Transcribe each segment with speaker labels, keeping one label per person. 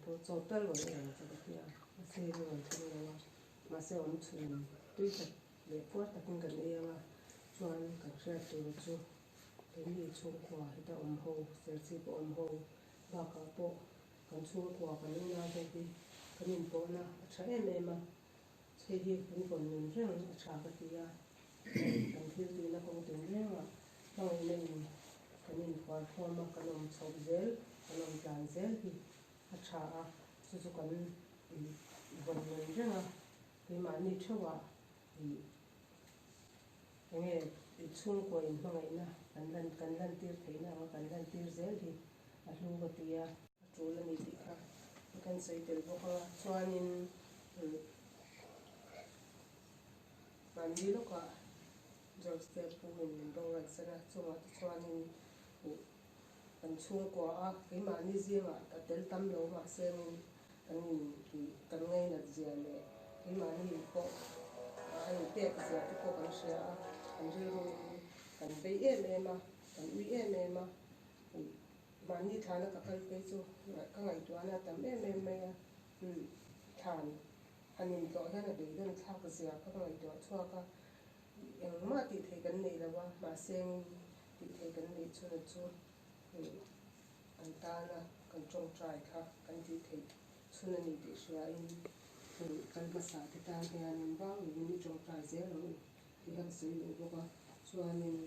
Speaker 1: to total lo ya cha ka ya se ro thil lo ma se om chun tui ta le por ta kin kan e ma chuan kan hria tur chu ni chung kwa hita ho ser chi po ho ba ka po kan chung kwa kan na te ti kan in po na tha ma che hi kan kon nin reng a tha ka ti ya kan thil ti na kong tin reng a mai nei kan in kwa ma kan om chok zel kan om plan zel hi a tha a chu kan von nin reng a ke ma ni thawa nge chung ko in mangai na kan lan tir theina ma kan lan tir zel hi a hlu ka tia a tul ani ti kha kan sei tel boka chuanin man ni loka job step pu in dong ran sana chunga chuanin kan chung ko a ke ma ni zinga ka tel tam lo ma sen kan ngai na zia le ke ma ni ko ai te ka zia ko kan sia kan ro kan bei ma kan ui ma ma ni thana ka kal pe chu ka ngai tu ana tam me ya than hanin to hana be dan tha ka sia ka ngai to chua ka eng ma ti thei kan nei lawa ma seng ti thei kan nei chu na chu an ta na kan chong trai kha kan ti thei chuna ni ti sia in kan ma sa ti ta ke anin ba ni chong trai ze lo ti han sei lo boka chuanin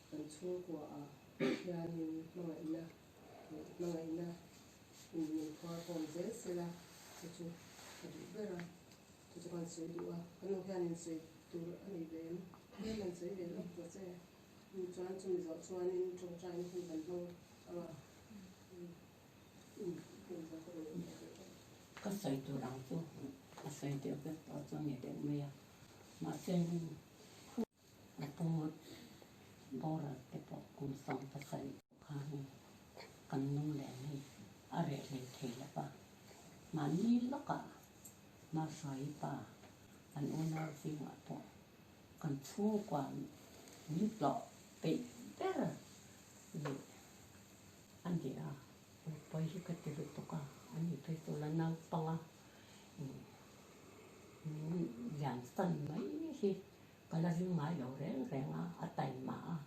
Speaker 1: kan chung ko a hianin mangai na in kwa kon zel sela chu adi bera chu kan sei duwa kan hianin sei tur ani ve hianin sei ve lo ko che chuan chu zo chuanin chong trai ni kan lo ama
Speaker 2: có xây từ đầu chứ có xây từ cái đó cho người đẹp mẹ mà xem là tôi bỏ ra cái bộ cùng sống ta xây khang cần nung lẻ này ở đây thì là ba mà ní lắm cả mà xây ba anh ôn nó gì mà bộ cần chua quả ní lọ bị bé rồi anh chị à bây giờ cái tiêu tục à anh ấy phải tôi là nào to dạng sân mấy khi cái là riêng ngài đầu rèn rèn ở tay mà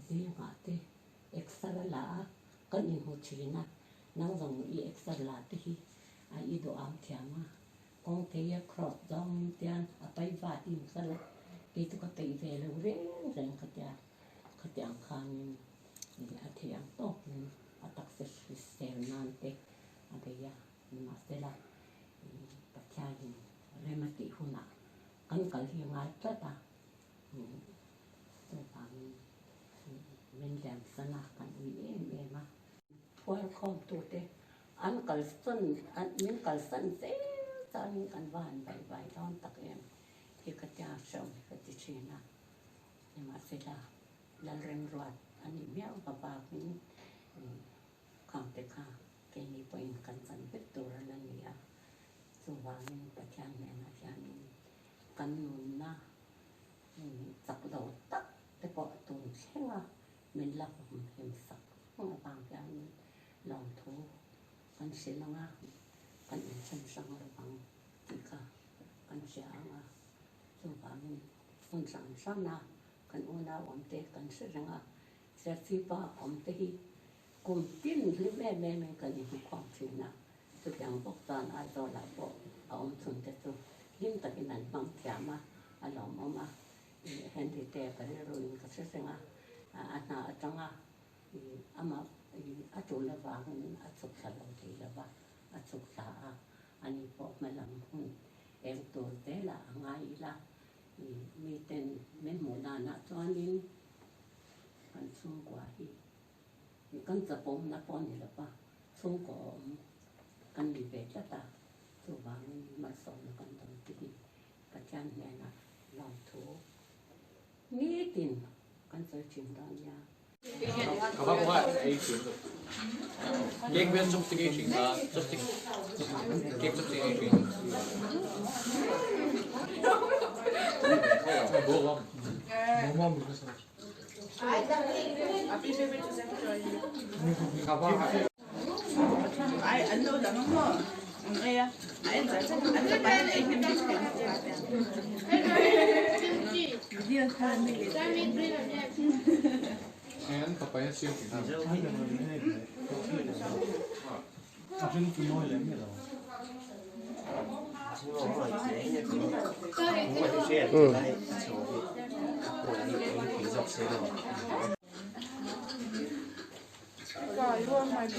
Speaker 2: riêng ngài thì extra là cái nhìn hồ chí na năng dùng ý extra là thì ý đồ ám thiam mà con thấy cross dòng tiền ở tay vạt im cái là cái tôi có tay về là rèn rèn cái tiếng khang thì ở thiam tốt atak system nanti ada ya masalah percaya remati huna kan kali yang ada ta kami menjam sana kan ini ma tuan kom tu te an kalsan an min kalsan se tan kan van bai don tak em thì cái cha sống cái china nhưng mà sẽ là rèn ruột anh ấy méo bà cũng khang te kha ke ni point kan san bet tur la ni a chu wang pa chan ne na chan kan nun na sak lo tak te po tu khenga min la hem sak ma bang chan long thu kan se la nga kan chen sang la bang ti kha kan sia nga chu wang fun sang san na kan ona om te kan se nga se fi pa om te hi cùng tin thứ mẹ mình cần những khoảng chuyện nào thực hiện bốc toàn ai đó là bộ ông thuần thế tu nhưng tại cái này bằng thiam mà anh lòng mà hiện thì trẻ cái rồi cái sự sinh anh nào ở trong mà ở chỗ là vàng ở chỗ xã hội thì là vàng ở chỗ xã anh bộ mà làm em tuổi thế là ngay là mi tên mấy mùa nào nãy cho anh anh xung qua đi kan sa pom na pon ni la pa chung ko kan li ve ta chu wang ma so na kan tong ti ka chan ne na long thu ni tin kan sa chin dan ya
Speaker 3: Có không ạ? Ấy chuyển được. Kiek viên trong tình hình là rất thích. Kiek trong tình hình. Bố không?
Speaker 4: Bố không được sao?
Speaker 3: Có không ạ?
Speaker 5: ai anh đâu là không có ai à anh phải anh phải bán anh em biết cái gì ăn đi
Speaker 3: And papaya siya.
Speaker 4: Actually, tôi nói là cái đó.
Speaker 5: Rồi luôn mà đi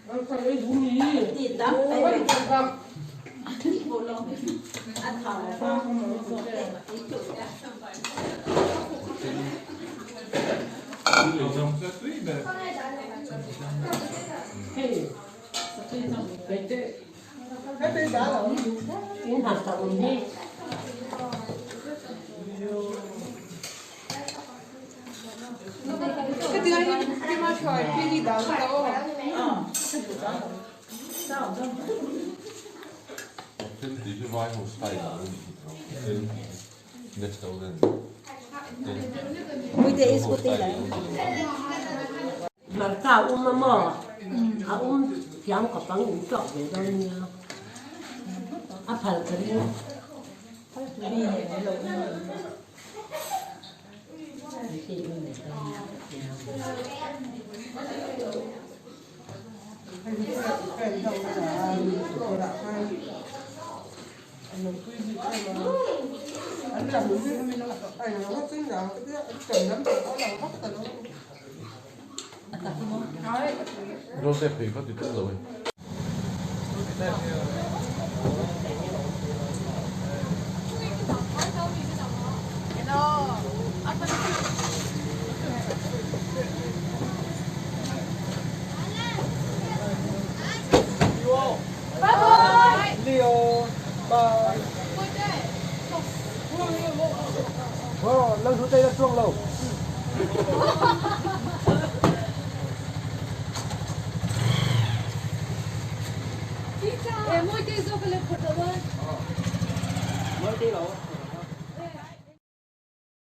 Speaker 1: Ăn phải cái gì?
Speaker 2: Nhìn đó,
Speaker 1: Ôi,
Speaker 2: đây
Speaker 1: cầm.
Speaker 2: ăn thỏ
Speaker 1: Cái bên đó là
Speaker 2: những hạt trồng đi.
Speaker 5: cái tiếng cái mà trời khi đi đào đâu
Speaker 6: Diese Weihungsfeier nächste Woche.
Speaker 2: Pwede iskuti lang. Marka mo. Yang kapang usok về đâu nha. Apal ka rin.
Speaker 1: cái đầu là đồ đạc hay. Anh nói cái gì cái mà anh làm đúng cái mình nó anh nó cái nào cái anh cần lắm thì nó làm hết rồi nó.
Speaker 6: Giuseppe, infatti tu dove?
Speaker 1: Leo ba lần thứ đây là chuông lầu.
Speaker 7: Em mới đi vô cái lên phật đâu.
Speaker 1: Mới đi đâu?